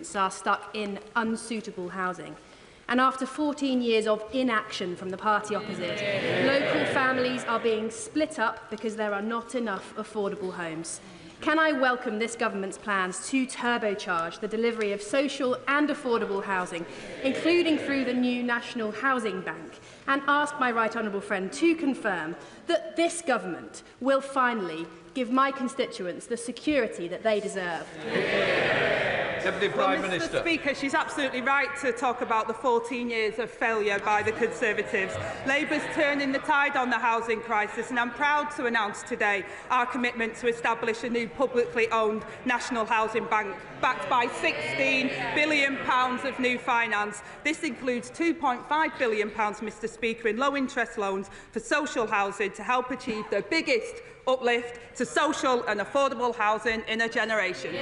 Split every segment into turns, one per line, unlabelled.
students are stuck in unsuitable housing. And after 14 years of inaction from the party opposite, local families are being split up because there are not enough affordable homes. Can I welcome this government's plans to turbocharge the delivery of social and affordable housing, including through the new National Housing Bank, and ask my right honourable friend to confirm that this government will finally give my constituents the security that they deserve?
Deputy Prime Minister.
Mr. Speaker, she's absolutely right to talk about the 14 years of failure by the Conservatives. Labour's turning the tide on the housing crisis, and I'm proud to announce today our commitment to establish a new publicly owned National Housing Bank backed by £16 billion of new finance. This includes £2.5 billion, Mr. Speaker, in low-interest loans for social housing to help achieve the biggest uplift to social and affordable housing in a generation.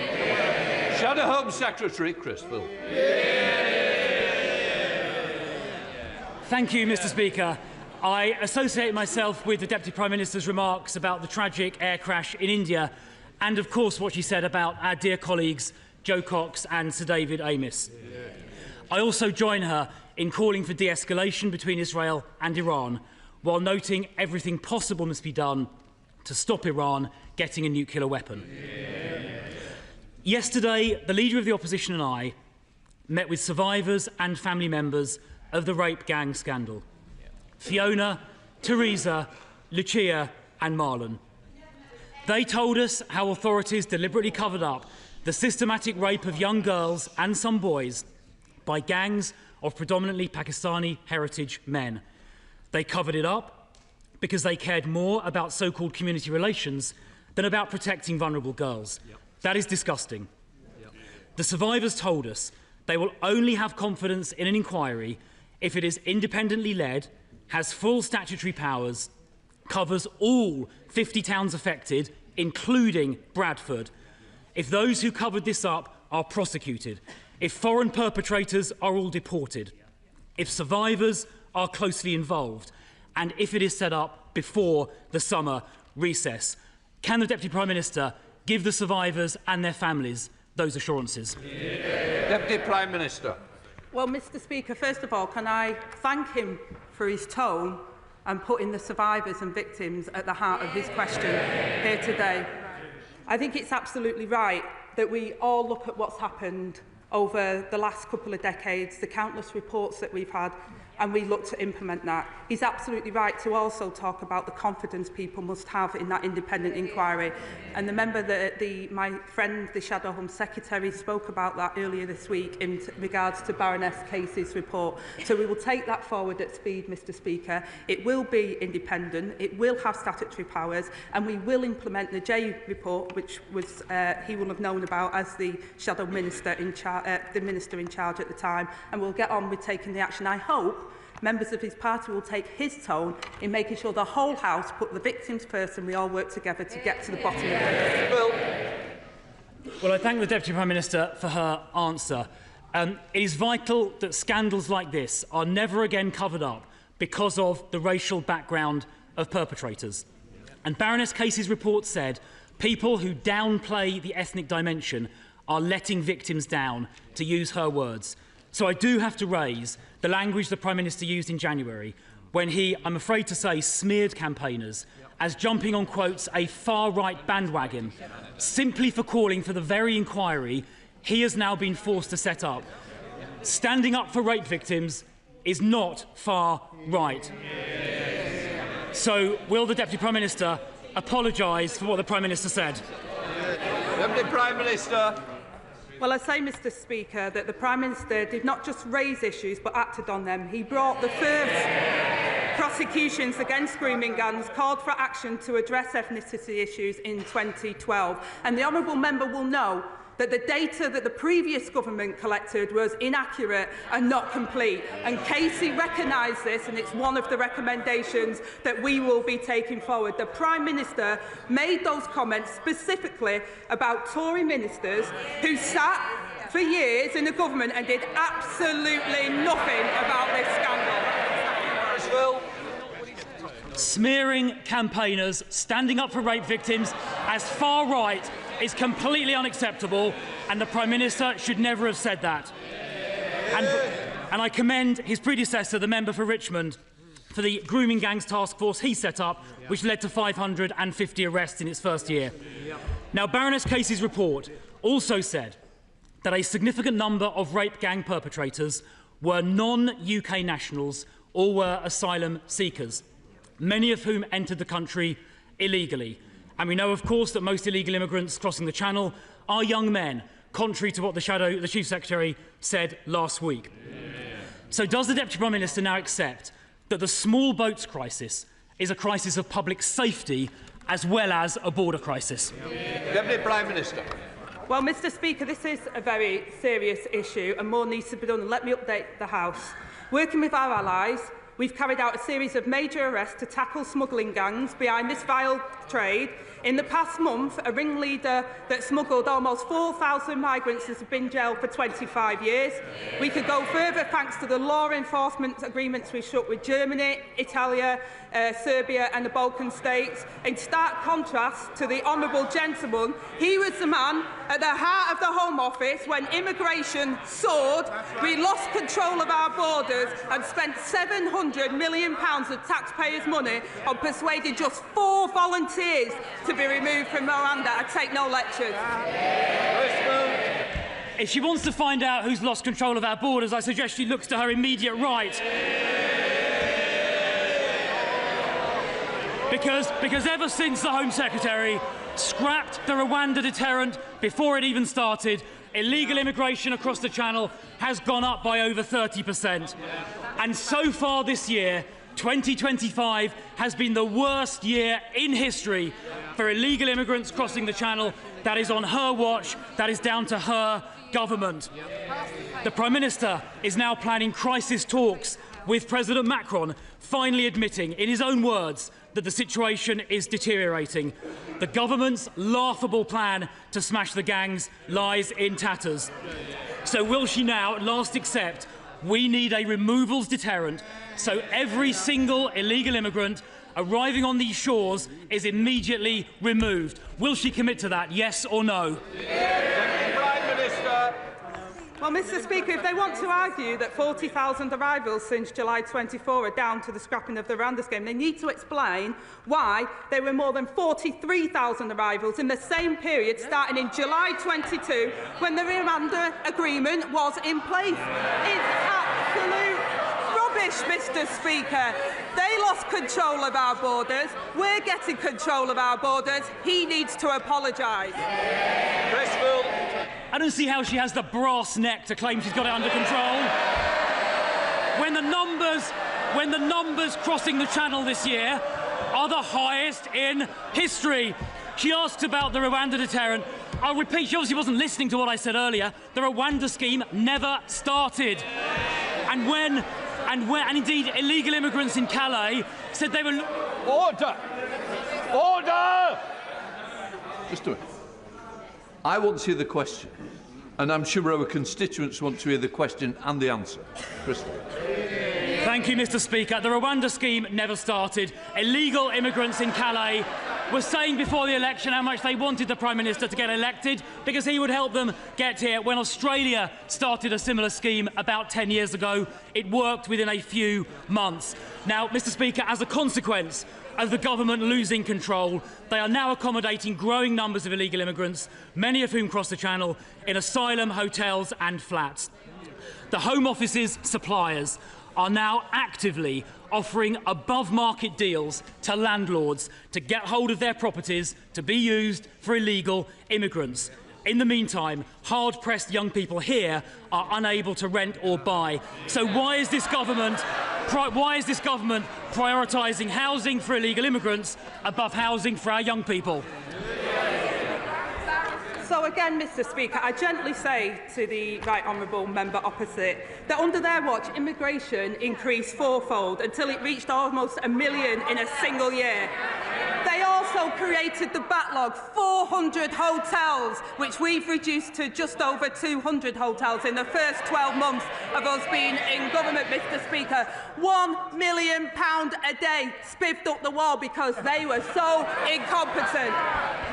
Shadow Home Secretary Chris Phil.
Thank you, Mr. Speaker. I associate myself with the Deputy Prime Minister's remarks about the tragic air crash in India and, of course, what she said about our dear colleagues Joe Cox and Sir David Amess. I also join her in calling for de-escalation between Israel and Iran, while noting everything possible must be done to stop Iran getting a nuclear weapon. Yesterday, the Leader of the Opposition and I met with survivors and family members of the rape gang scandal. Fiona, Teresa, Lucia and Marlon. They told us how authorities deliberately covered up the systematic rape of young girls and some boys by gangs of predominantly Pakistani heritage men. They covered it up because they cared more about so-called community relations than about protecting vulnerable girls. That is disgusting. The survivors told us they will only have confidence in an inquiry if it is independently led, has full statutory powers, covers all 50 towns affected, including Bradford, if those who covered this up are prosecuted, if foreign perpetrators are all deported, if survivors are closely involved, and if it is set up before the summer recess. Can the Deputy Prime Minister give the survivors and their families those assurances?
Deputy Prime Minister.
Well, Mr. Speaker, first of all, can I thank him for his tone and putting the survivors and victims at the heart of his question here today. I think it's absolutely right that we all look at what's happened over the last couple of decades, the countless reports that we've had, and we look to implement that. He's absolutely right to also talk about the confidence people must have in that independent inquiry. And the member that my friend, the Shadow Home Secretary, spoke about that earlier this week in regards to Baroness Casey's report. So we will take that forward at speed, Mr. Speaker. It will be independent, it will have statutory powers, and we will implement the J report, which was he will have known about as the Shadow Minister in the Minister in charge at the time, and we'll get on with taking the action. I hope members of his party will take his tone in making sure the whole House put the victims first and we all work together to get to the bottom of this.
Well, I thank the Deputy Prime Minister for her answer. It is vital that scandals like this are never again covered up because of the racial background of perpetrators. And Baroness Casey's report said people who downplay the ethnic dimension are letting victims down, to use her words. So I do have to raise the language the Prime Minister used in January when he, I'm afraid to say, smeared campaigners as jumping on, quotes, a far-right bandwagon, simply for calling for the very inquiry he has now been forced to set up. Standing up for rape victims is not far-right. So will the Deputy Prime Minister apologise for what the Prime Minister said?
Deputy Prime Minister.
Well, I say, Mr. Speaker, that the Prime Minister did not just raise issues but acted on them. He brought the first prosecutions against grooming gangs, called for action to address ethnicity issues in 2012. And the honourable member will know that the data that the previous government collected was inaccurate and not complete. And Casey recognised this, and it's one of the recommendations that we will be taking forward. The Prime Minister made those comments specifically about Tory ministers who sat for years in the government and did absolutely nothing about this scandal.
Smearing campaigners standing up for rape victims as far right is completely unacceptable, and the Prime Minister should never have said that. And I commend his predecessor, the member for Richmond, for the grooming gangs task force he set up, which led to 550 arrests in its first year. Now, Baroness Casey's report also said that a significant number of rape gang perpetrators were non-UK nationals or were asylum seekers, many of whom entered the country illegally. And we know, of course, that most illegal immigrants crossing the Channel are young men, contrary to what the Chief Secretary said last week. So does the Deputy Prime Minister now accept that the small boats crisis is a crisis of public safety as well as a border crisis?
Deputy Prime Minister.
Well, Mr Speaker, this is a very serious issue and more needs to be done. And let me update the House. Working with our allies, we've carried out a series of major arrests to tackle smuggling gangs behind this vile trade. In the past month, a ringleader that smuggled almost 4,000 migrants has been jailed for 25 years. We could go further thanks to the law enforcement agreements we struck with Germany, Italy, Serbia and the Balkan states. In stark contrast to the honourable gentleman, he was the man at the heart of the Home Office when immigration soared. We lost control of our borders and spent £700 million of taxpayers' money on persuading just 4 volunteers to be removed from Rwanda. I take no lectures.
If she wants to find out who's lost control of our borders, I suggest she looks to her immediate right. Because ever since the Home Secretary scrapped the Rwanda deterrent before it even started, illegal immigration across the Channel has gone up by over 30%. And so far this year, 2025 has been the worst year in history for illegal immigrants crossing the Channel. That is on her watch. That is down to her government. The Prime Minister is now planning crisis talks with President Macron, finally admitting, in his own words, that the situation is deteriorating. The government's laughable plan to smash the gangs lies in tatters. So will she now at last accept we need a removals deterrent so every single illegal immigrant arriving on these shores is immediately removed? Will she commit to that, yes or no?
Prime Minister.
Well, Mr Speaker, if they want to argue that 40,000 arrivals since July 24 are down to the scrapping of the Rwanda scheme, they need to explain why there were more than 43,000 arrivals in the same period starting in July 22 when the Rwanda agreement was in place. It's absolute rubbish, Mr Speaker. They lost control of our borders. We're getting control of our borders. He needs to apologise.
I don't see how she has the brass neck to claim she's got it under control. When the numbers crossing the Channel this year are the highest in history. She asked about the Rwanda deterrent. I'll repeat, she obviously wasn't listening to what I said earlier. The Rwanda scheme never started. And indeed illegal immigrants in Calais said they were...
Order! Order! Just do it. I want to hear the question, and I'm sure our constituents want to hear the question and the answer. Crystal.
Thank you, Mr Speaker. The Rwanda scheme never started. Illegal immigrants in Calais were saying before the election how much they wanted the Prime Minister to get elected because he would help them get here. When Australia started a similar scheme about 10 years ago, it worked within a few months. Now, Mr Speaker, as a consequence of the government losing control, they are now accommodating growing numbers of illegal immigrants, many of whom cross the Channel, in asylum, hotels and flats. The Home Office's suppliers are now actively offering above-market deals to landlords to get hold of their properties to be used for illegal immigrants. In the meantime, hard-pressed young people here are unable to rent or buy. So why is this government prioritising housing for illegal immigrants above housing for our young people?
So again, Mr Speaker, I gently say to the right honourable member opposite that under their watch, immigration increased fourfold until it reached almost 1 million in a single year. They also also created the backlog, 400 hotels, which we've reduced to just over 200 hotels in the first 12 months of us being in government, Mr Speaker. £1 million a day spiffed up the wall because they were so incompetent.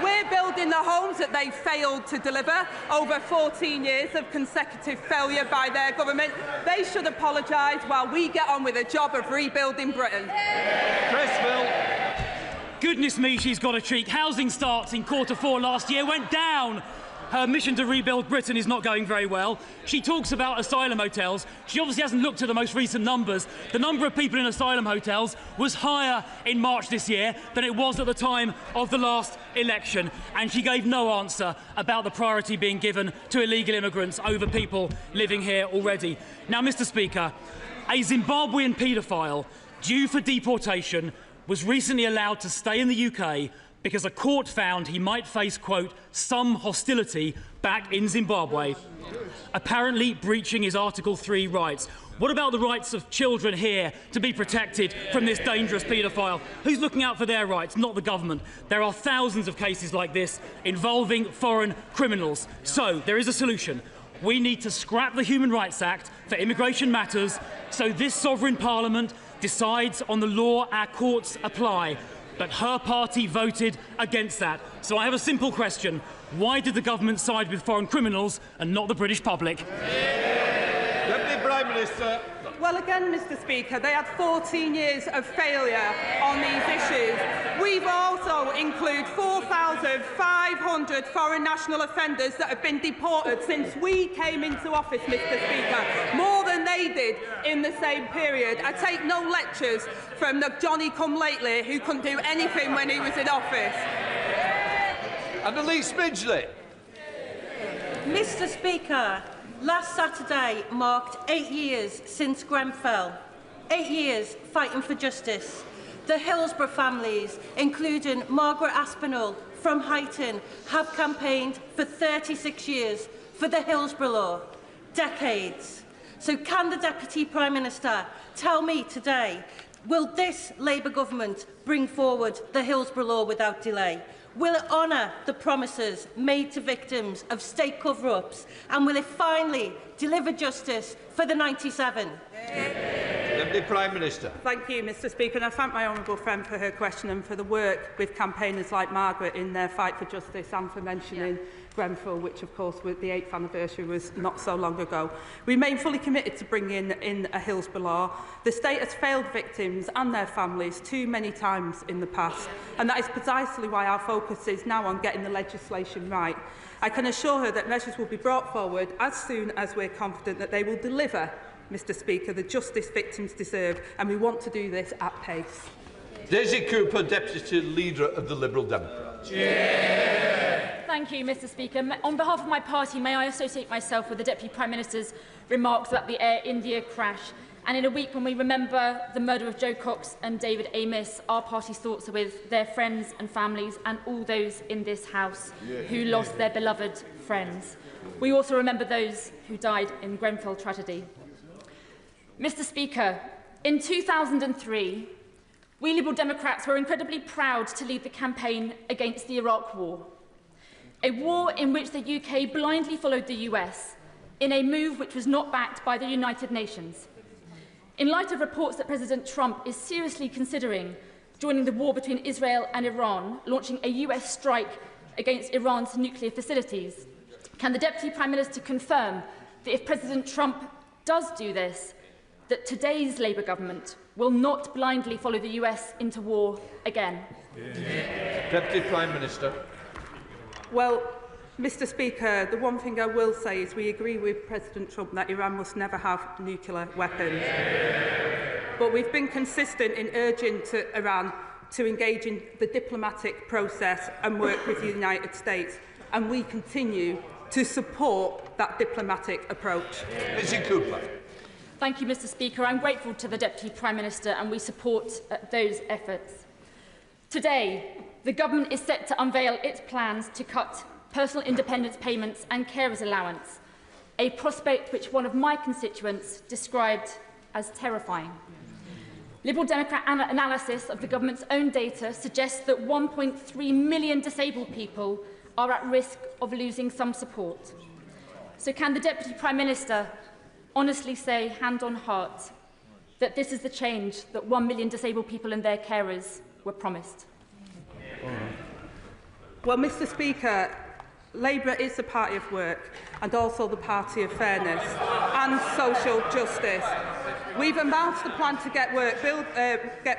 We're building the homes that they failed to deliver over 14 years of consecutive failure by their government. They should apologise while we get on with the job of rebuilding Britain.
Goodness me, she's got a cheek. Housing starts in Q4 last year went down. Her mission to rebuild Britain is not going very well. She talks about asylum hotels. She obviously hasn't looked at the most recent numbers. The number of people in asylum hotels was higher in March this year than it was at the time of the last election. And she gave no answer about the priority being given to illegal immigrants over people living here already. Now, Mr Speaker, a Zimbabwean paedophile due for deportation was recently allowed to stay in the UK because a court found he might face, quote, some hostility back in Zimbabwe, apparently breaching his Article 3 rights. What about the rights of children here to be protected from this dangerous paedophile? Who's looking out for their rights? Not the government. There are thousands of cases like this involving foreign criminals. So there is a solution. We need to scrap the Human Rights Act for immigration matters so this sovereign parliament decides on the law our courts apply. But her party voted against that. So I have a simple question. Why did the government side with foreign criminals and not the British public?
Deputy Prime Minister.
Well, again, Mr Speaker, they had 14 years of failure on these issues. We've also included 4,500 foreign national offenders that have been deported since we came into office, Mr Speaker, more than they did in the same period. I take no lectures from the Johnny-come-lately who couldn't do anything when he was in office.
And Elise Midgley.
Mr Speaker, last Saturday marked 8 years since Grenfell. 8 years fighting for justice. The Hillsborough families, including Margaret Aspinall from Huyton, have campaigned for 36 years for the Hillsborough law. Decades. So can the Deputy Prime Minister tell me today, will this Labour government bring forward the Hillsborough law without delay? Will it honour the promises made to victims of state cover-ups? And will it finally deliver justice for the 97?
Deputy Prime Minister.
Thank you, Mr Speaker, and I thank my honourable friend for her question and for the work with campaigners like Margaret in their fight for justice and for mentioning Grenfell, which of course the 8th anniversary was not so long ago. We remain fully committed to bringing in a Hillsborough law. The state has failed victims and their families too many times in the past, and that is precisely why our focus is now on getting the legislation right. I can assure her that measures will be brought forward as soon as we're confident that they will deliver, Mr Speaker, the justice victims deserve, and we want to do this at pace.
Daisy Cooper, Deputy Leader of the Liberal Democrats.
Thank you, Mr Speaker. On behalf of my party, may I associate myself with the Deputy Prime Minister's remarks about the Air India crash. And in a week when we remember the murder of Joe Cox and David Amis, our party's thoughts are with their friends and families and all those in this House who lost their beloved friends. We also remember those who died in Grenfell tragedy. Mr Speaker, in 2003, we Liberal Democrats were incredibly proud to lead the campaign against the Iraq War, a war in which the UK blindly followed the US in a move which was not backed by the United Nations. In light of reports that President Trump is seriously considering joining the war between Israel and Iran, launching a US strike against Iran's nuclear facilities, can the Deputy Prime Minister confirm that if President Trump does do this, that today's Labour government will not blindly follow the US into war again?
Deputy Prime Minister.
Well, Mr Speaker, the one thing I will say is we agree with President Trump that Iran must never have nuclear weapons. But we've been consistent in urging Iran to engage in the diplomatic process and work with the United States, and we continue to support that diplomatic approach.
Daisy Cooper.
Thank you, Mr Speaker. I'm grateful to the Deputy Prime Minister and we support those efforts. Today, the Government is set to unveil its plans to cut personal independence payments and carers allowance, a prospect which one of my constituents described as terrifying. Liberal Democrat analysis of the government's own data suggests that 1.3 million disabled people are at risk of losing some support. So can the Deputy Prime Minister honestly say, hand on heart, that this is the change that 1 million disabled people and their carers were promised?
Well, Mr Speaker, Labour is the party of work and also the party of fairness and social justice. We've announced the plan to get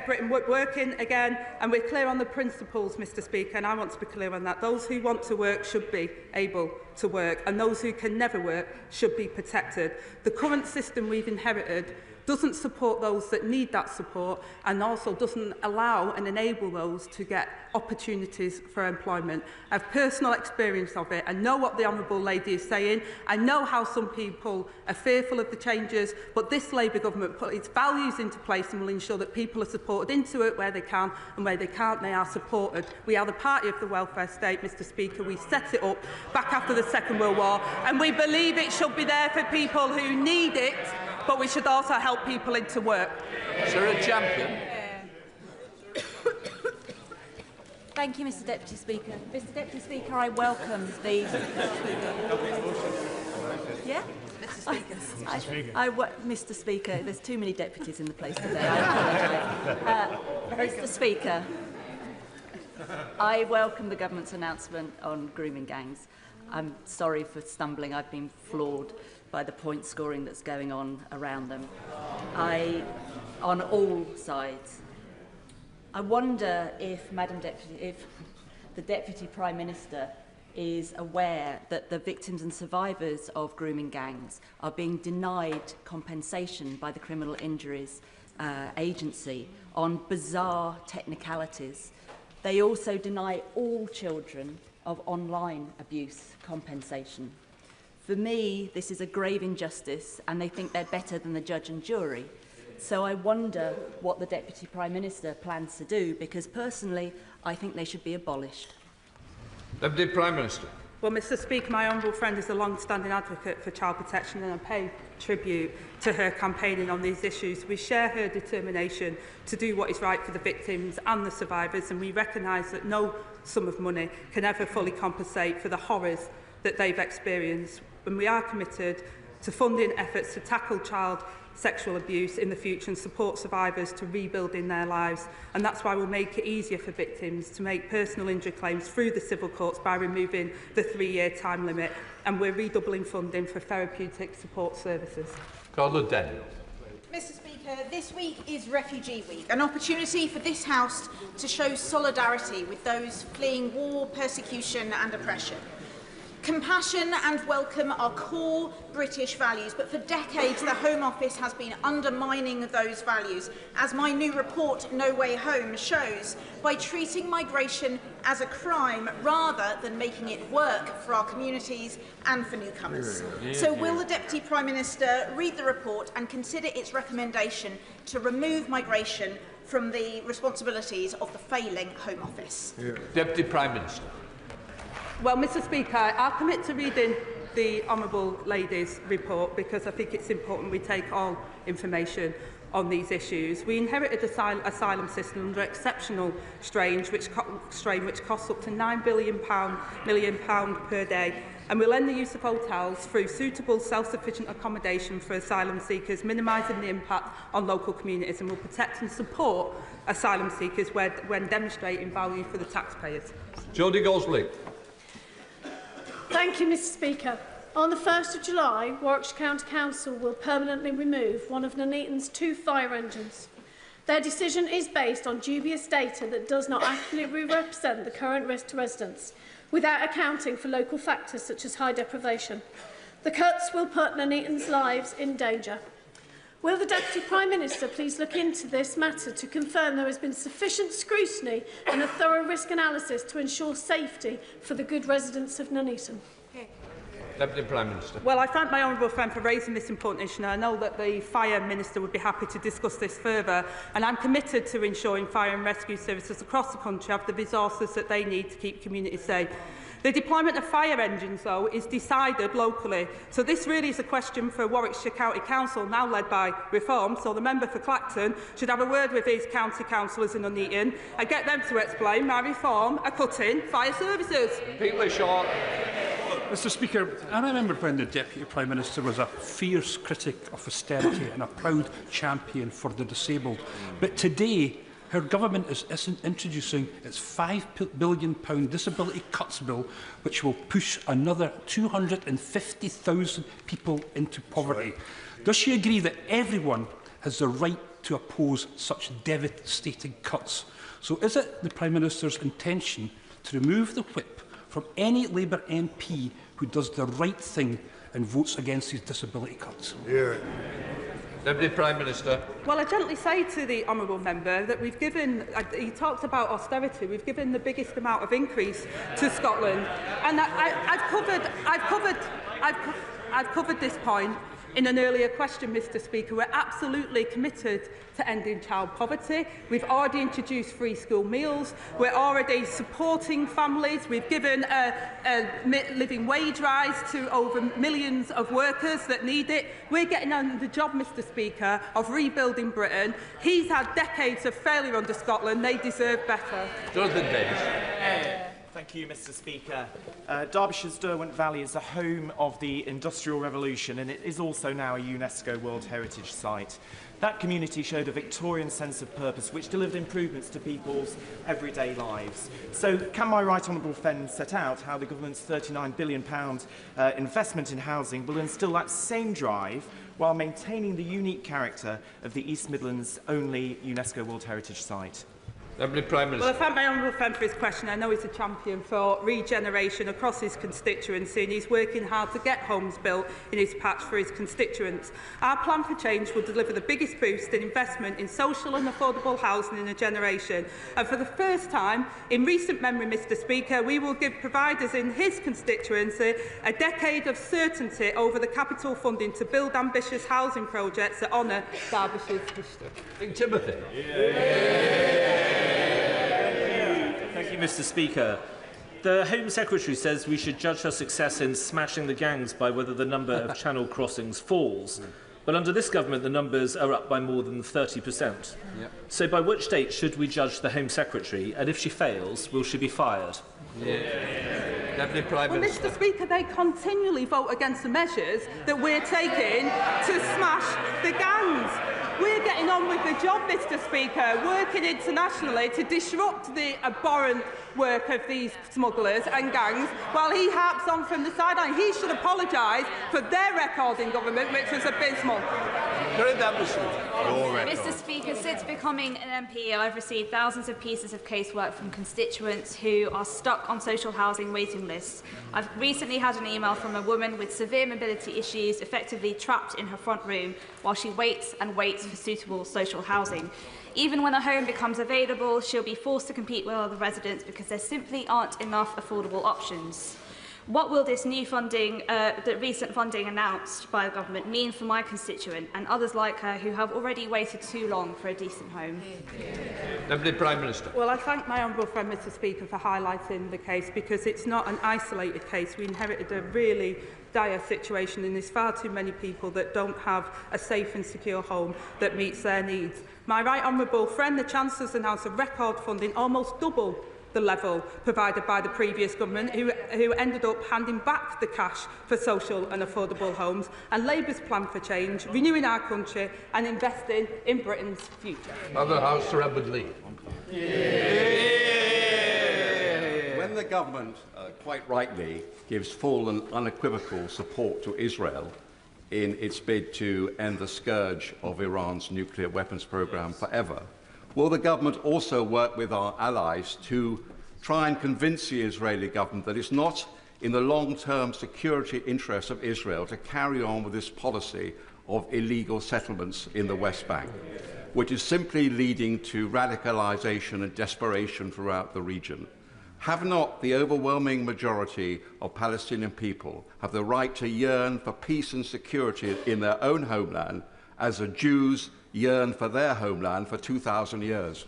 Britain working again, and we're clear on the principles, Mr Speaker, and I want to be clear on that. Those who want to work should be able to work, and those who can never work should be protected. The current system we've inherited doesn't support those that need that support, and also doesn't allow and enable those to get opportunities for employment. I have personal experience of it. I know what the Honourable Lady is saying. I know how some people are fearful of the changes, but this Labour government put its values into place and will ensure that people are supported into it where they can, and where they can't, they are supported. We are the party of the welfare state, Mr Speaker. We set it up back after the Second World War, and we believe it should be there for people who need it, but we should also help people into work.
Sarah Champion.
Thank you, Mr Deputy Speaker. Mr Deputy Speaker, I welcome the... Yeah? Mr Speaker, there's too many deputies in the place today. I apologise. Mr Speaker, I welcome the government's announcement on grooming gangs. I'm sorry for stumbling. I've been floored by the point scoring that's going on around them. On all sides. I wonder if, if the Deputy Prime Minister is aware that the victims and survivors of grooming gangs are being denied compensation by the Criminal Injuries Agency on bizarre technicalities. They also deny all children of online abuse compensation. For me, this is a grave injustice, and they think they're better than the judge and jury. So I wonder what the Deputy Prime Minister plans to do, because personally, I think they should be abolished.
Deputy Prime Minister.
Well, Mr Speaker, my honourable friend is a long-standing advocate for child protection, and I pay tribute to her campaigning on these issues. We share her determination to do what is right for the victims and the survivors, and we recognise that no sum of money can ever fully compensate for the horrors that they've experienced. And we are committed to funding efforts to tackle child sexual abuse in the future and support survivors to rebuilding their lives. And that's why we'll make it easier for victims to make personal injury claims through the civil courts by removing the 3-year time limit. And we're redoubling funding for therapeutic support services.
Carla Daniel.
Mr Speaker, this week is Refugee Week, an opportunity for this House to show solidarity with those fleeing war, persecution and oppression. Compassion and welcome are core British values, but for decades the Home Office has been undermining those values, as my new report, No Way Home, shows, by treating migration as a crime rather than making it work for our communities and for newcomers. So will the Deputy Prime Minister read the report and consider its recommendation to remove migration from the responsibilities of the failing Home Office?
Deputy Prime Minister.
Well, Mr Speaker, I'll commit to reading the Honourable Lady's report, because I think it's important we take all information on these issues. We inherited an asylum system under exceptional strain, which costs up to £9 million per day, and will end the use of hotels through suitable self-sufficient accommodation for asylum seekers, minimising the impact on local communities, and will protect and support asylum seekers when demonstrating value for the taxpayers.
Jodie Gosley.
Thank you, Mr Speaker. On the 1st of July, Warwickshire County Council will permanently remove one of Nuneaton's 2 fire engines. Their decision is based on dubious data that does not accurately represent the current risk to residents, without accounting for local factors such as high deprivation. The cuts will put Nuneaton's lives in danger. Will the Deputy Prime Minister please look into this matter to confirm there has been sufficient scrutiny and a thorough risk analysis to ensure safety for the good residents of Nuneaton?
Deputy Prime Minister.
Well, I thank my honourable friend for raising this important issue. I know that the Fire Minister would be happy to discuss this further, and I'm committed to ensuring fire and rescue services across the country have the resources that they need to keep communities safe. The deployment of fire engines, though, is decided locally. So this really is a question for Warwickshire County Council, now led by Reform. So the member for Clacton should have a word with his county councillors in Nuneaton and get them to explain why Reform are cutting fire services.
People short.
Mr Speaker, I remember when the Deputy Prime Minister was a fierce critic of austerity and a proud champion for the disabled. But today, her government is introducing its £5 billion disability cuts bill, which will push another 250,000 people into poverty. Does she agree that everyone has the right to oppose such devastating cuts? So is it the Prime Minister's intention to remove the whip from any Labour MP who does the right thing and votes against these disability cuts?
Yeah. Deputy Prime Minister.
Well, I gently say to the honourable member that we've given, he talked about austerity, we've given the biggest amount of increase to Scotland. And I've covered this point in an earlier question, Mr Speaker. We're absolutely committed to ending child poverty. We've already introduced free school meals. We're already supporting families. We've given a living wage rise to over millions of workers that need it. We're getting on the job, Mr Speaker, of rebuilding Britain. He's had decades of failure under Scotland. They deserve better.
Jonathan Davis.
Thank you, Mr Speaker. Derbyshire's Derwent Valley is the home of the Industrial Revolution, and it is also now a UNESCO World Heritage Site. That community showed a Victorian sense of purpose which delivered improvements to people's everyday lives. So can my right honourable friend set out how the government's £39 billion investment in housing will instil that same drive while maintaining the unique character of the East Midlands' only UNESCO World Heritage Site?
Deputy Prime Minister.
Well, I thank my honourable friend for his question. I know he's a champion for regeneration across his constituency, and he's working hard to get homes built in his patch for his constituents. Our plan for change will deliver the biggest boost in investment in social and affordable housing in a generation. And for the first time in recent memory, Mr Speaker, we will give providers in his constituency a decade of certainty over the capital funding to build ambitious housing projects that honour Derbyshire's history.
King Timothy.
Thank you, Mr Speaker. The Home Secretary says we should judge her success in smashing the gangs by whether the number of channel crossings falls. But under this government, the numbers are up by more than 30%. Yep. So by which date should we judge the Home Secretary? And if she fails, will she be fired?
Deputy Prime Minister.
Mr Speaker, they continually vote against the measures that we're taking to smash the gangs. We're getting on with the job, Mr Speaker, working internationally to disrupt the abhorrent work of these smugglers and gangs, while he harps on from the sideline. He should apologise for their record in government, which was abysmal.
Mr Speaker, since becoming an MP, I've received thousands of pieces of casework from constituents who are stuck on social housing waiting lists. I've recently had an email from a woman with severe mobility issues, effectively trapped in her front room while she waits and waits for suitable social housing. Even when a home becomes available, she'll be forced to compete with other residents because there simply aren't enough affordable options. What will this new funding, the recent funding announced by the government, mean for my constituent and others like her who have already waited too long for a decent home?
Deputy Prime Minister.
Well, I thank my honourable friend, Mr Speaker, for highlighting the case, because it's not an isolated case. We inherited a really dire situation, and there's far too many people that don't have a safe and secure home that meets their needs. My right honourable friend, the Chancellor's announced a record funding, almost double the level provided by the previous government, who ended up handing back the cash for social and affordable homes, and Labour's plan for change, renewing our country and investing in Britain's future.
Other House, Sir Edward Lee.
When the government, quite rightly, gives full and unequivocal support to Israel in its bid to end the scourge of Iran's nuclear weapons programme forever, will the government also work with our allies to try and convince the Israeli government that it's not in the long-term security interests of Israel to carry on with this policy of illegal settlements in the West Bank, which is simply leading to radicalisation and desperation throughout the region? Have not the overwhelming majority of Palestinian people have the right to yearn for peace and security in their own homeland, as the Jews yearn for their homeland for 2,000 years?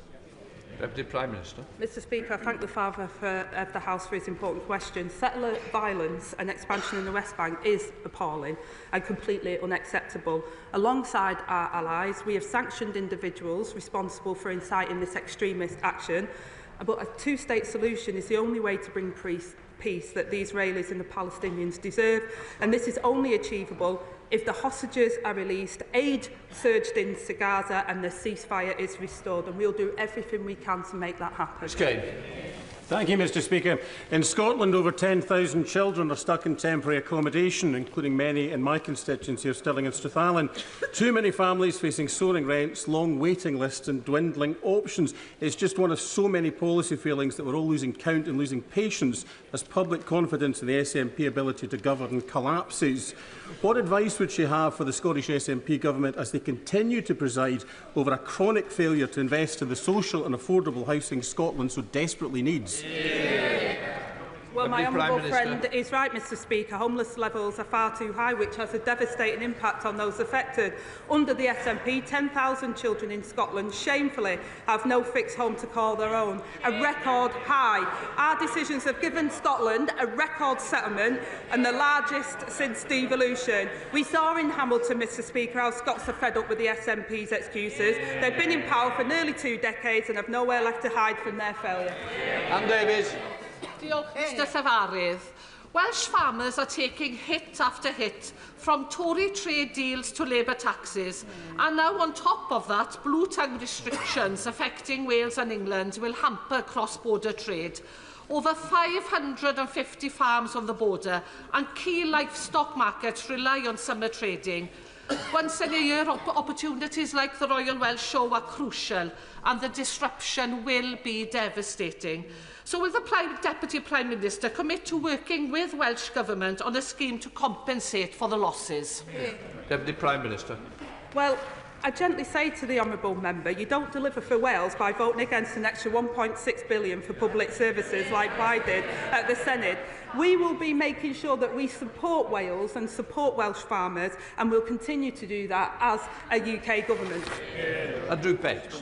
Deputy Prime Minister.
Mr Speaker, I thank the Father of the House for his important question. Settler violence and expansion in the West Bank is appalling and completely unacceptable. Alongside our allies, we have sanctioned individuals responsible for inciting this extremist action, but a two-state solution is the only way to bring peace that the Israelis and the Palestinians deserve, and this is only achievable if the hostages are released, aid surged into Gaza and the ceasefire is restored, and we'll do everything we can to make that happen.
Thank you, Mr Speaker. In Scotland, over 10,000 children are stuck in temporary accommodation, including many in my constituency of Stirling and Strathallan. Too many families facing soaring rents, long waiting lists and dwindling options. It's just one of so many policy failings that we're all losing count and losing patience as public confidence in the SNP ability to govern collapses. What advice would she have for the Scottish SNP government as they continue to preside over a chronic failure to invest in the social and affordable housing Scotland so desperately needs?
Well, my honourable friend is right, Mr Speaker. Homeless levels are far too high, which has a devastating impact on those affected. Under the SNP, 10,000 children in Scotland shamefully have no fixed home to call their own, a record high. Our decisions have given Scotland a record settlement and the largest since devolution. We saw in Hamilton, Mr Speaker, how Scots are fed up with the SNP's excuses. They've been in power for nearly 2 decades and have nowhere left to hide from their failure.
Anne Davies.
Diolch, Mr Llefarydd. Welsh farmers are taking hit after hit, from Tory trade deals to Labour taxes. And now on top of that, blue tongue restrictions affecting Wales and England will hamper cross-border trade. Over 550 farms on the border and key livestock markets rely on summer trading. Once in a year, opportunities like the Royal Welsh Show are crucial, and the disruption will be devastating. So will the Deputy Prime Minister commit to working with Welsh Government on a scheme to compensate for the losses?
Deputy Prime Minister.
Well, I gently say to the honourable member, you don't deliver for Wales by voting against an extra £1.6 billion for public services like I did at the Senate. We will be making sure that we support Wales and support Welsh farmers, and we'll continue to do that as a UK government.
Andrew Bates.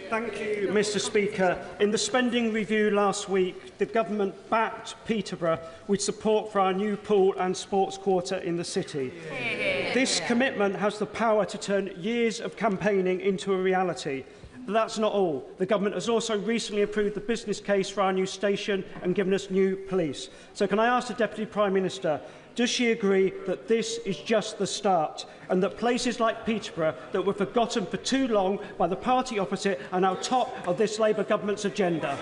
Thank you, Mr Speaker. In the spending review last week, the government backed Peterborough with support for our new pool and sports quarter in the city. This commitment has the power to turn years of campaigning into a reality. But that's not all. The government has also recently approved the business case for our new station and given us new police. So can I ask the Deputy Prime Minister, does she agree that this is just the start and that places like Peterborough that were forgotten for too long by the party opposite are now top of this Labour government's agenda?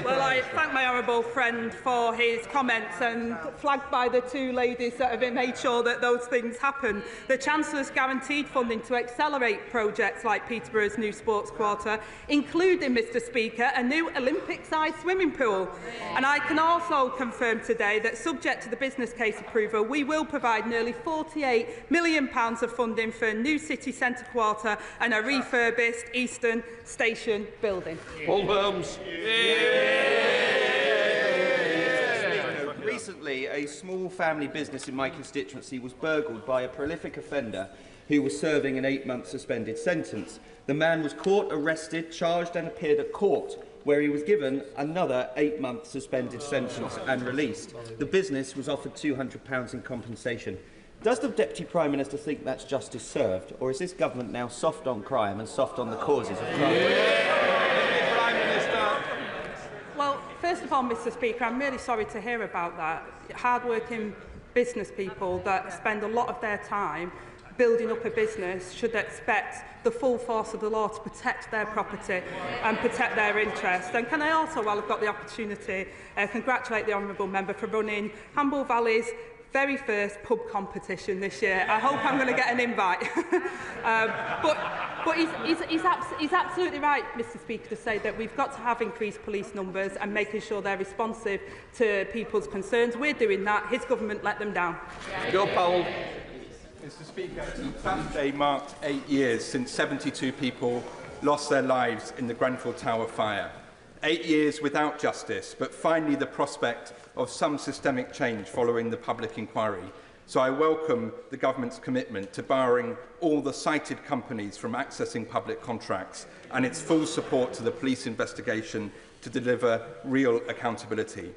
Well, I thank my honourable friend for his comments and flagged by the two ladies that have made sure that those things happen. The Chancellor's guaranteed funding to accelerate projects like Peterborough's new sports quarter, including, Mr Speaker, a new Olympic-sized swimming pool. And I can also confirm today that, subject to the business case approval, we will provide nearly £48 million of funding for a new city centre quarter and a refurbished Eastern Station building.
Paul Holmes.
Recently, a small family business in my constituency was burgled by a prolific offender who was serving an 8-month suspended sentence. The man was caught, arrested, charged and appeared at court, where he was given another 8-month suspended sentence and released. The business was offered £200 in compensation. Does the Deputy Prime Minister think that's justice served, or is this government now soft on crime and soft on the causes of crime?
Well, first of all, Mr Speaker, I'm really sorry to hear about that. Hard-working business people that spend a lot of their time building up a business should expect the full force of the law to protect their property and protect their interests. And can I also, while I've got the opportunity, congratulate the honourable member for running Hamble Valley's very first pub competition this year. I hope I'm going to get an invite. But he's absolutely right, Mr Speaker, to say that we've got to have increased police numbers and making sure they're responsive to people's concerns. We're doing that. His government let them down.
Joe Powell.
Mr Speaker, Saturday marked 8 years since 72 people lost their lives in the Grenfell Tower fire. 8 years without justice, but finally the prospect of some systemic change following the public inquiry. So I welcome the government's commitment to barring all the cited companies from accessing public contracts and its full support to the police investigation to deliver real accountability.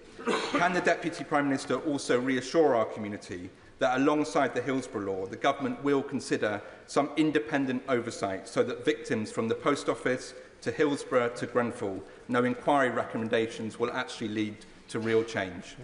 Can the Deputy Prime Minister also reassure our community that alongside the Hillsborough law, the government will consider some independent oversight so that victims from the Post Office to Hillsborough to Grenfell know inquiry recommendations will actually lead to real change?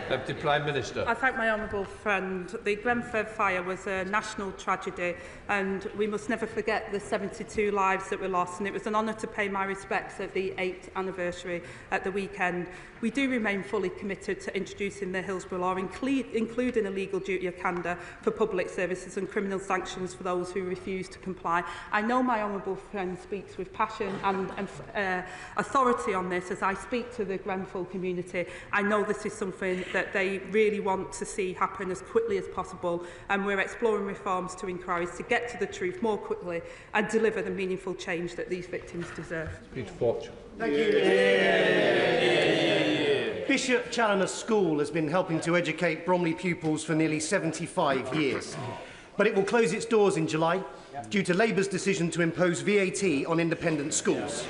Deputy Prime Minister.
I thank my honourable friend. The Grenfell fire was a national tragedy, and we must never forget the 72 lives that were lost, and it was an honour to pay my respects at the 8th anniversary at the weekend. We do remain fully committed to introducing the Hillsborough law, including a legal duty of candour for public services and criminal sanctions for those who refuse to comply. I know my honourable friend speaks with passion and authority on this. As I speak to the Grenfell community, I know this is something that they really want to see happen as quickly as possible, and we're exploring reforms to inquiries to get to the truth more quickly and deliver the meaningful change that these victims deserve.
Peter Fortune.
Thank you. Bishop Challoner School has been helping to educate Bromley pupils for nearly 75 years. But it will close its doors in July due to Labour's decision to impose VAT on independent schools.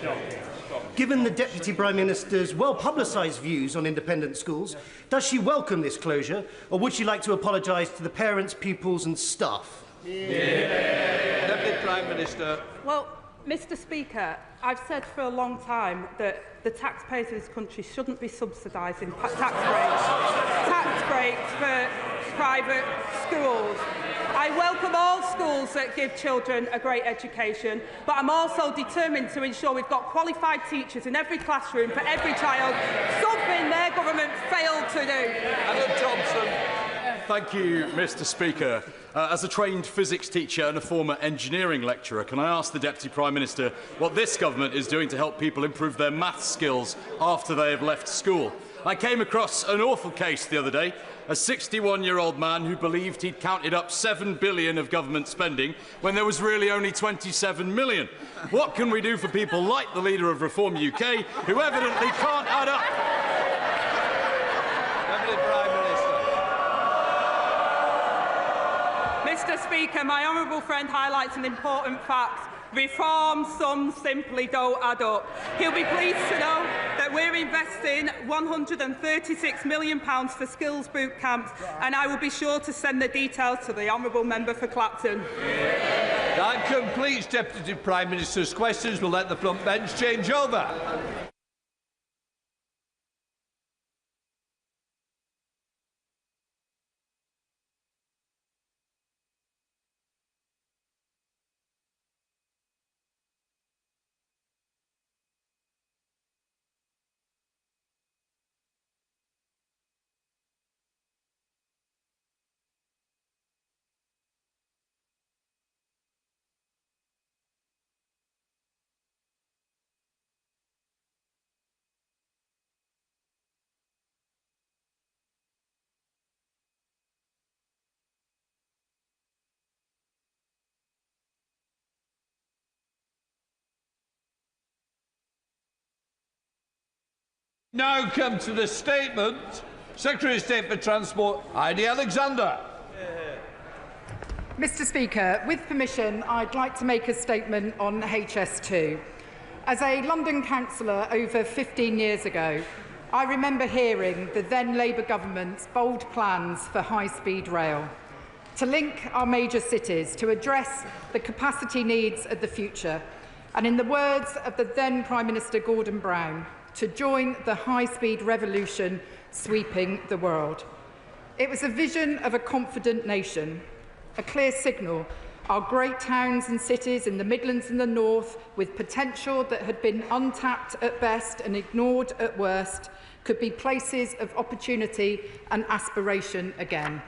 Given the Deputy Prime Minister's well-publicised views on independent schools, does she welcome this closure, or would she like to apologise to the parents, pupils and staff?
Deputy Prime Minister.
Well, Mr Speaker, I've said for a long time that the taxpayers of this country shouldn't be subsidising tax breaks for private schools. I welcome all schools that give children a great education, but I'm also determined to ensure we've got qualified teachers in every classroom for every child, something their government failed to do.
Alan Johnson.
Thank you, Mr Speaker. As a trained physics teacher and a former engineering lecturer, can I ask the Deputy Prime Minister what this government is doing to help people improve their maths skills after they have left school? I came across an awful case the other day. A 61-year-old man who believed he'd counted up $7 billion of government spending when there was really only $27 million. What can we do for people like the leader of Reform UK, who evidently can't add up?
Deputy Prime Minister.
Mr Speaker, my honourable friend highlights an important fact. Reform sums simply don't add up. He'll be pleased to know that we're investing £136 million for skills boot camps, and I will be sure to send the details to the honourable member for Clapton.
That completes Deputy Prime Minister's questions. We'll let the front bench change over. Now come to the statement. Secretary of State for Transport, Heidi Alexander.
Mr Speaker, with permission, I'd like to make a statement on HS2. As a London councillor over 15 years ago, I remember hearing the then Labour government's bold plans for high-speed rail to link our major cities to address the capacity needs of the future, and in the words of the then Prime Minister Gordon Brown, to join the high-speed revolution sweeping the world. It was a vision of a confident nation, a clear signal our great towns and cities in the Midlands and the North, with potential that had been untapped at best and ignored at worst, could be places of opportunity and aspiration again.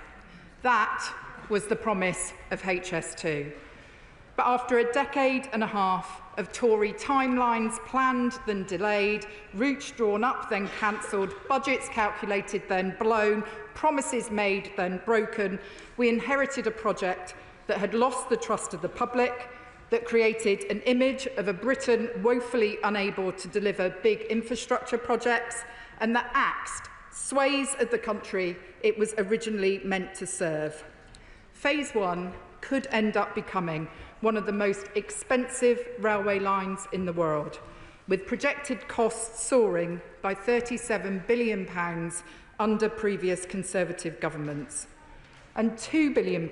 That was the promise of HS2. But after a decade and a half of Tory timelines planned then delayed, routes drawn up then cancelled, budgets calculated then blown, promises made then broken, we inherited a project that had lost the trust of the public, that created an image of a Britain woefully unable to deliver big infrastructure projects, and that axed swathes of the country it was originally meant to serve. Phase 1 could end up becoming one of the most expensive railway lines in the world, with projected costs soaring by £37 billion under previous Conservative governments, and £2 billion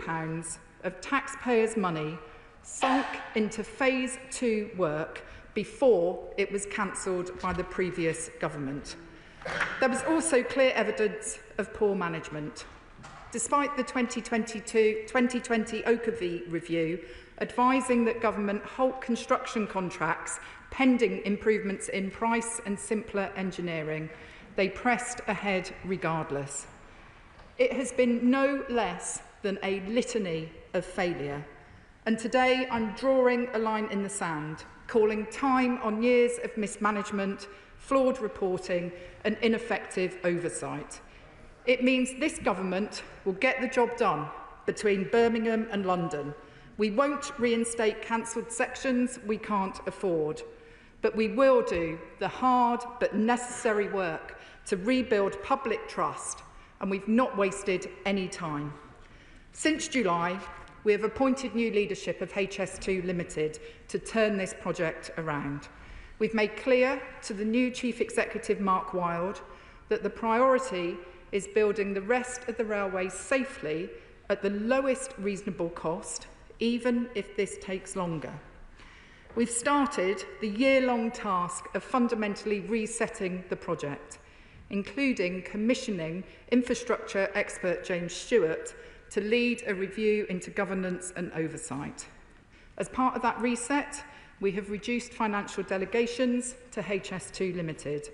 of taxpayers' money sunk into Phase 2 work before it was cancelled by the previous government. There was also clear evidence of poor management. Despite the 2020 Okavi review advising that government halt construction contracts pending improvements in price and simpler engineering, they pressed ahead regardless. It has been no less than a litany of failure, and today I'm drawing a line in the sand, calling time on years of mismanagement, flawed reporting and ineffective oversight. It means this government will get the job done between Birmingham and London. We won't reinstate cancelled sections we can't afford, but we will do the hard but necessary work to rebuild public trust, and we've not wasted any time. Since July, we have appointed new leadership of HS2 Limited to turn this project around. We've made clear to the new Chief Executive, Mark Wilde, that the priority is building the rest of the railway safely at the lowest reasonable cost, even if this takes longer. We've started the year-long task of fundamentally resetting the project, including commissioning infrastructure expert James Stewart to lead a review into governance and oversight. As part of that reset, we have reduced financial delegations to HS2 Limited,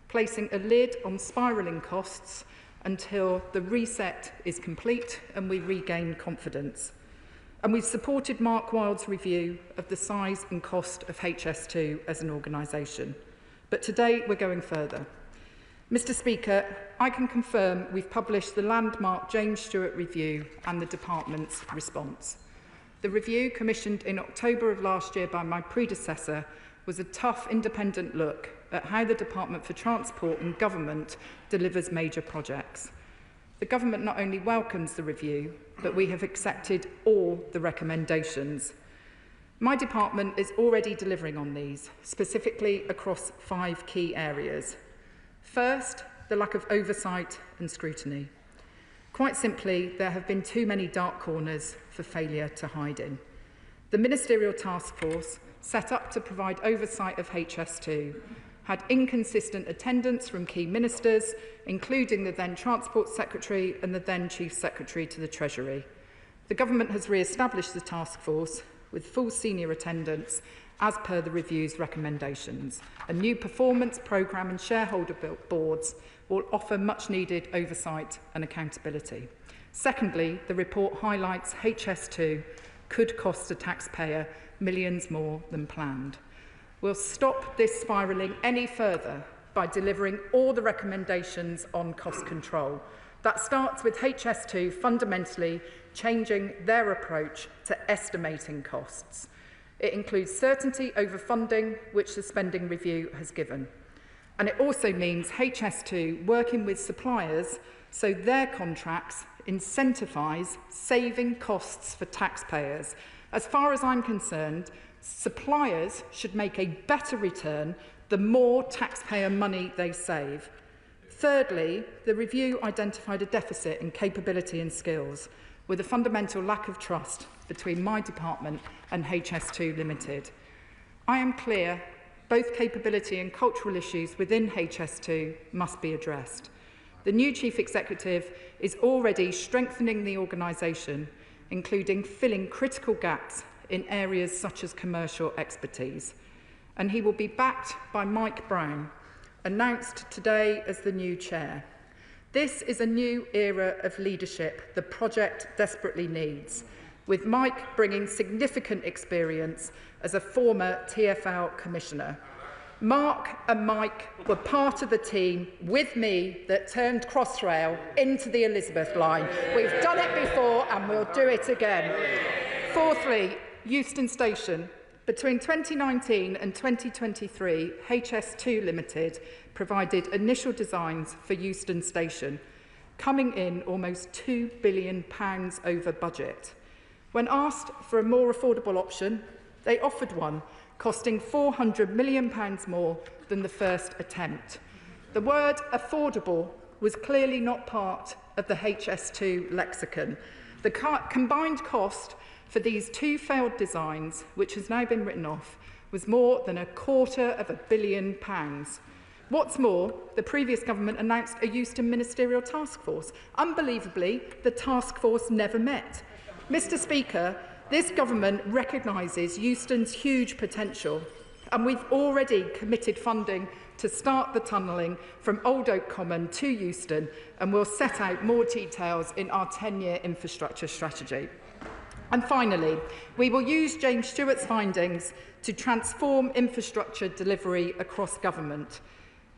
placing a lid on spiralling costs until the reset is complete and we regain confidence. And we've supported Mark Wilde's review of the size and cost of HS2 as an organisation. But today we're going further. Mr Speaker, I can confirm we've published the landmark James Stewart review and the department's response. The review, commissioned in October of last year by my predecessor, was a tough independent look at how the Department for Transport and Government delivers major projects. The Government not only welcomes the review, but we have accepted all the recommendations. My department is already delivering on these, specifically across 5 key areas. First, the lack of oversight and scrutiny. Quite simply, there have been too many dark corners for failure to hide in. The Ministerial Task Force, set up to provide oversight of HS2, had inconsistent attendance from key ministers, including the then Transport Secretary and the then Chief Secretary to the Treasury. The Government has re-established the task force with full senior attendance as per the review's recommendations. A new performance programme and shareholder boards will offer much needed oversight and accountability. Secondly, the report highlights HS2 could cost the taxpayer millions more than planned. We'll stop this spiralling any further by delivering all the recommendations on cost control. That starts with HS2 fundamentally changing their approach to estimating costs. It includes certainty over funding, which the spending review has given. And it also means HS2 working with suppliers so their contracts incentivise saving costs for taxpayers. As far as I'm concerned, suppliers should make a better return the more taxpayer money they save. Thirdly, the review identified a deficit in capability and skills, with a fundamental lack of trust between my department and HS2 Limited. I am clear both capability and cultural issues within HS2 must be addressed. The new Chief Executive is already strengthening the organisation, including filling critical gaps in areas such as commercial expertise. And he will be backed by Mike Brown, announced today as the new chair. This is a new era of leadership the project desperately needs, with Mike bringing significant experience as a former TfL commissioner. Mark and Mike were part of the team with me that turned Crossrail into the Elizabeth line. We've done it before and we'll do it again. Fourthly, Euston Station. Between 2019 and 2023, HS2 Limited provided initial designs for Euston Station, coming in almost £2 billion over budget. When asked for a more affordable option, they offered one costing £400 million more than the first attempt. The word affordable was clearly not part of the HS2 lexicon. The combined cost for these two failed designs, which has now been written off, was more than £250 million. What's more, the previous government announced a Euston ministerial task force. Unbelievably, the task force never met. Mr. Speaker, this government recognises Euston's huge potential, and we've already committed funding to start the tunnelling from Old Oak Common to Euston, and we'll set out more details in our 10-year infrastructure strategy. And finally, we will use James Stewart's findings to transform infrastructure delivery across government.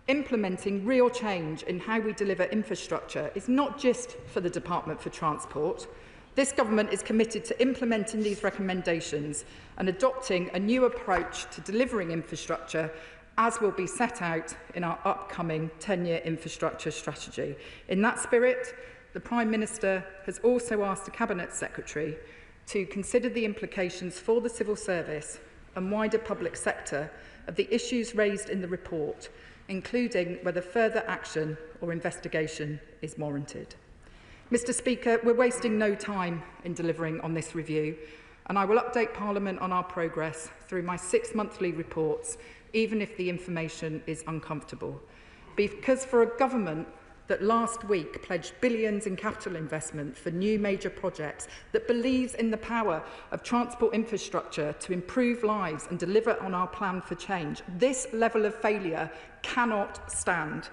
Implementing real change in how we deliver infrastructure is not just for the Department for Transport. This government is committed to implementing these recommendations and adopting a new approach to delivering infrastructure, as will be set out in our upcoming 10-year infrastructure strategy. In that spirit, the Prime Minister has also asked the Cabinet Secretary to consider the implications for the civil service and wider public sector of the issues raised in the report, including whether further action or investigation is warranted. Mr. Speaker, we're wasting no time in delivering on this review, and I will update Parliament on our progress through my 6 monthly reports, even if the information is uncomfortable. Because for a government that last week pledged billions in capital investment for new major projects, that believes in the power of transport infrastructure to improve lives and deliver on our plan for change, this level of failure cannot stand.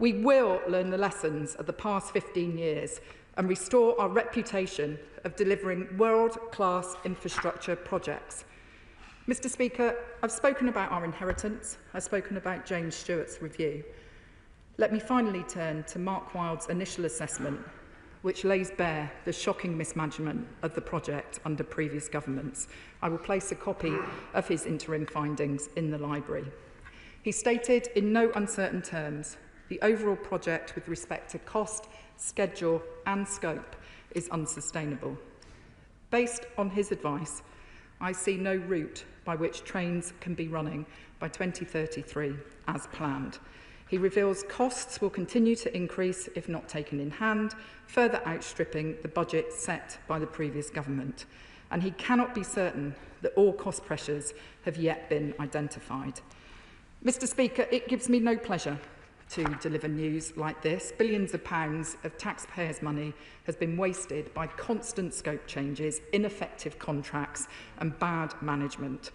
We will learn the lessons of the past 15 years and restore our reputation of delivering world-class infrastructure projects. Mr. Speaker, I've spoken about our inheritance. I've spoken about James Stewart's review. Let me finally turn to Mark Wilde's initial assessment, which lays bare the shocking mismanagement of the project under previous governments. I will place a copy of his interim findings in the library. He stated in no uncertain terms the overall project with respect to cost, schedule and scope is unsustainable. Based on his advice, I see no route by which trains can be running by 2033 as planned. He reveals costs will continue to increase if not taken in hand, further outstripping the budget set by the previous government. And he cannot be certain that all cost pressures have yet been identified. Mr. Speaker, it gives me no pleasure to deliver news like this. Billions of pounds of taxpayers' money has been wasted by constant scope changes, ineffective contracts and bad management.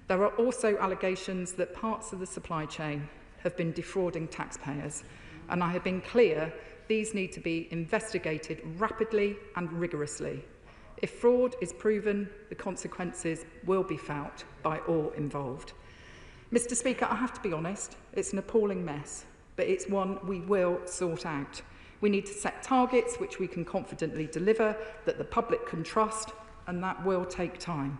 There are also allegations that parts of the supply chain have been defrauding taxpayers, and I have been clear these need to be investigated rapidly and rigorously. If fraud is proven, the consequences will be felt by all involved. Mr. Speaker, I have to be honest, it's an appalling mess, but it's one we will sort out. We need to set targets which we can confidently deliver, that the public can trust, and that will take time.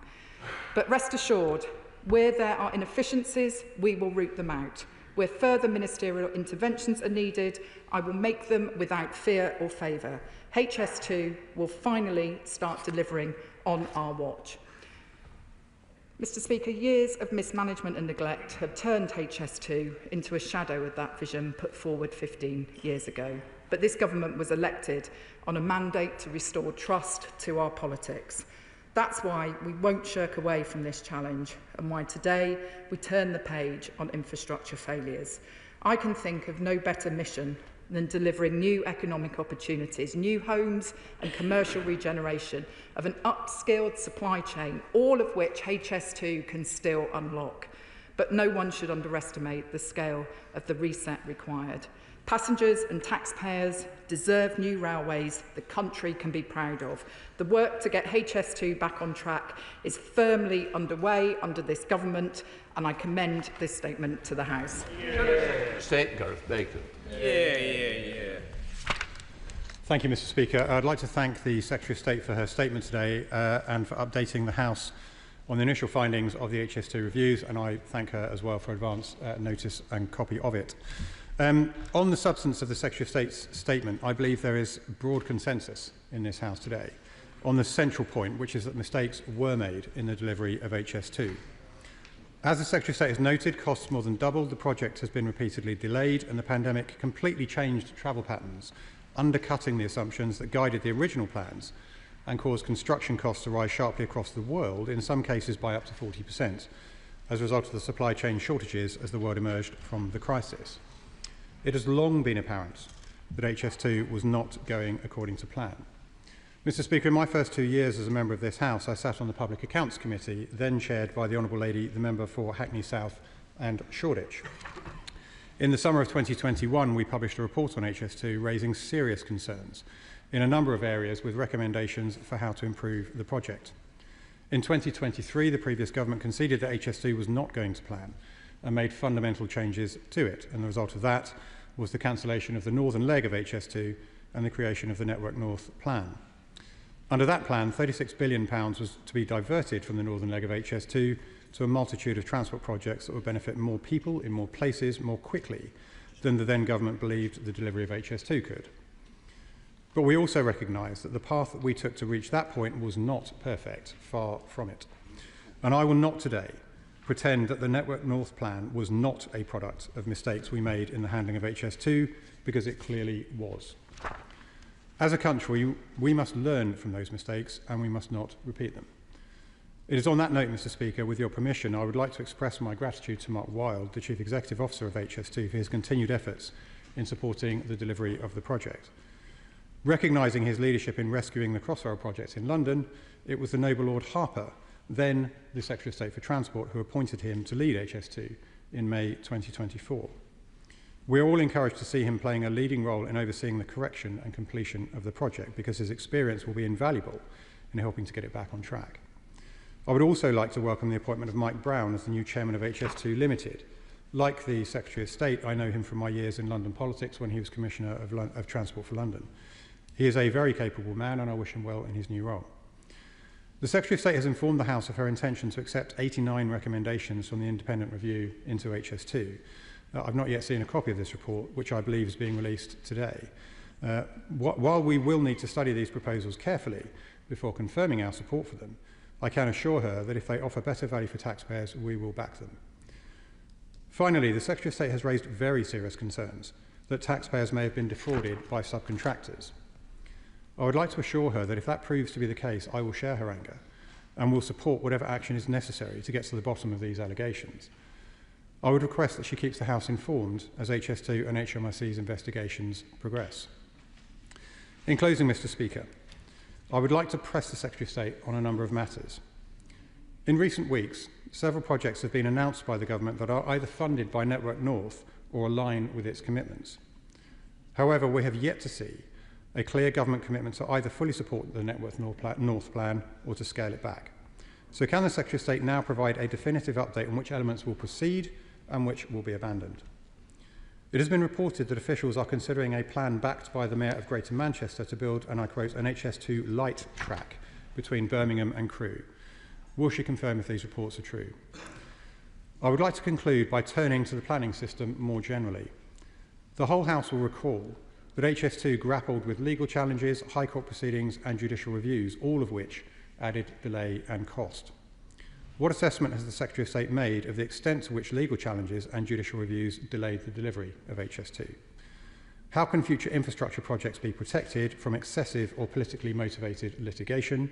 But rest assured, where there are inefficiencies, we will root them out. Where further ministerial interventions are needed, I will make them without fear or favour. HS2 will finally start delivering on our watch. Mr. Speaker, years of mismanagement and neglect have turned HS2 into a shadow of that vision put forward 15 years ago. But this government was elected on a mandate to restore trust to our politics. That's why we won't shirk away from this challenge and why today we turn the page on infrastructure failures. I can think of no better mission than delivering new economic opportunities, new homes and commercial regeneration of an upskilled supply chain, all of which HS2 can still unlock. But no one should underestimate the scale of the reset required. Passengers and taxpayers deserve new railways the country can be proud of. The work to get HS2 back on track is firmly underway under this government, and I commend this statement to the House.
State Gareth Bacon.
Thank you, Mr. Speaker. I'd like to thank the Secretary of State for her statement today and for updating the House on the initial findings of the HS2 reviews, and I thank her as well for advance notice and copy of it. On the substance of the Secretary of State's statement, I believe there is broad consensus in this House today on the central point, which is that mistakes were made in the delivery of HS2. As the Secretary of State has noted, costs more than doubled, the project has been repeatedly delayed, and the pandemic completely changed travel patterns, undercutting the assumptions that guided the original plans and caused construction costs to rise sharply across the world, in some cases by up to 40%, as a result of the supply chain shortages as the world emerged from the crisis. It has long been apparent that HS2 was not going according to plan. Mr. Speaker, in my first 2 years as a member of this House, I sat on the Public Accounts Committee, then chaired by the Honourable Lady, the member for Hackney South and Shoreditch. In the summer of 2021, we published a report on HS2 raising serious concerns in a number of areas with recommendations for how to improve the project. In 2023, the previous government conceded that HS2 was not going to plan and made fundamental changes to it, and the result of that was the cancellation of the northern leg of HS2 and the creation of the Network North plan. Under that plan, £36 billion was to be diverted from the northern leg of HS2 to a multitude of transport projects that would benefit more people in more places more quickly than the then government believed the delivery of HS2 could. But we also recognise that the path that we took to reach that point was not perfect, far from it. And I will not today pretend that the Network North plan was not a product of mistakes we made in the handling of HS2, because it clearly was. As a country, we must learn from those mistakes and we must not repeat them. It is on that note, Mr. Speaker, with your permission, I would like to express my gratitude to Mark Wilde, the Chief Executive Officer of HS2, for his continued efforts in supporting the delivery of the project. Recognising his leadership in rescuing the Crossrail project in London, it was the Noble Lord Harper, then the Secretary of State for Transport, who appointed him to lead HS2 in May 2024. We are all encouraged to see him playing a leading role in overseeing the correction and completion of the project, because his experience will be invaluable in helping to get it back on track. I would also like to welcome the appointment of Mike Brown as the new chairman of HS2 Limited. Like the Secretary of State, I know him from my years in London politics when he was Commissioner of Transport for London. He is a very capable man, and I wish him well in his new role. The Secretary of State has informed the House of her intention to accept 89 recommendations from the independent review into HS2. I've not yet seen a copy of this report, which I believe is being released today. While we will need to study these proposals carefully before confirming our support for them, I can assure her that if they offer better value for taxpayers, we will back them. Finally, the Secretary of State has raised very serious concerns that taxpayers may have been defrauded by subcontractors. I would like to assure her that if that proves to be the case, I will share her anger and will support whatever action is necessary to get to the bottom of these allegations. I would request that she keeps the House informed as HS2 and HMRC's investigations progress. In closing, Mr. Speaker, I would like to press the Secretary of State on a number of matters. In recent weeks, several projects have been announced by the government that are either funded by Network North or align with its commitments. However, we have yet to see a clear government commitment to either fully support the Network North plan or to scale it back. So can the Secretary of State now provide a definitive update on which elements will proceed and which will be abandoned? It has been reported that officials are considering a plan backed by the Mayor of Greater Manchester to build, and I quote, an HS2 light track between Birmingham and Crewe. Will she confirm if these reports are true? I would like to conclude by turning to the planning system more generally. The whole House will recall that HS2 grappled with legal challenges, High Court proceedings and judicial reviews, all of which added delay and cost. What assessment has the Secretary of State made of the extent to which legal challenges and judicial reviews delayed the delivery of HS2? How can future infrastructure projects be protected from excessive or politically motivated litigation?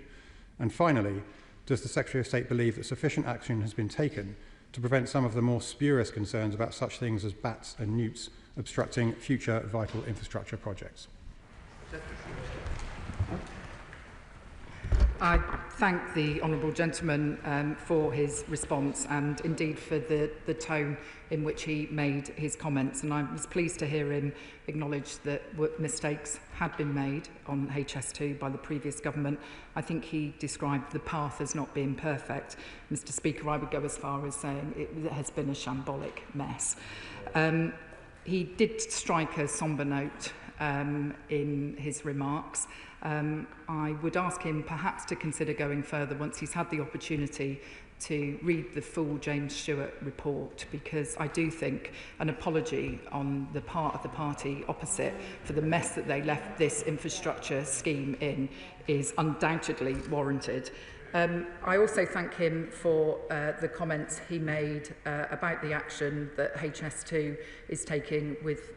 And finally, does the Secretary of State believe that sufficient action has been taken to prevent some of the more spurious concerns about such things as bats and newts obstructing future vital infrastructure projects?
I thank the honourable gentleman for his response and indeed for the tone in which he made his comments, and I was pleased to hear him acknowledge that mistakes had been made on HS2 by the previous government. I think he described the path as not being perfect. Mr. Speaker, I would go as far as saying it has been a shambolic mess. He did strike a sombre note in his remarks. I would ask him perhaps to consider going further once he's had the opportunity to read the full James Stewart report, because I do think an apology on the part of the party opposite for the mess that they left this infrastructure scheme in is undoubtedly warranted. I also thank him for the comments he made about the action that HS2 is taking with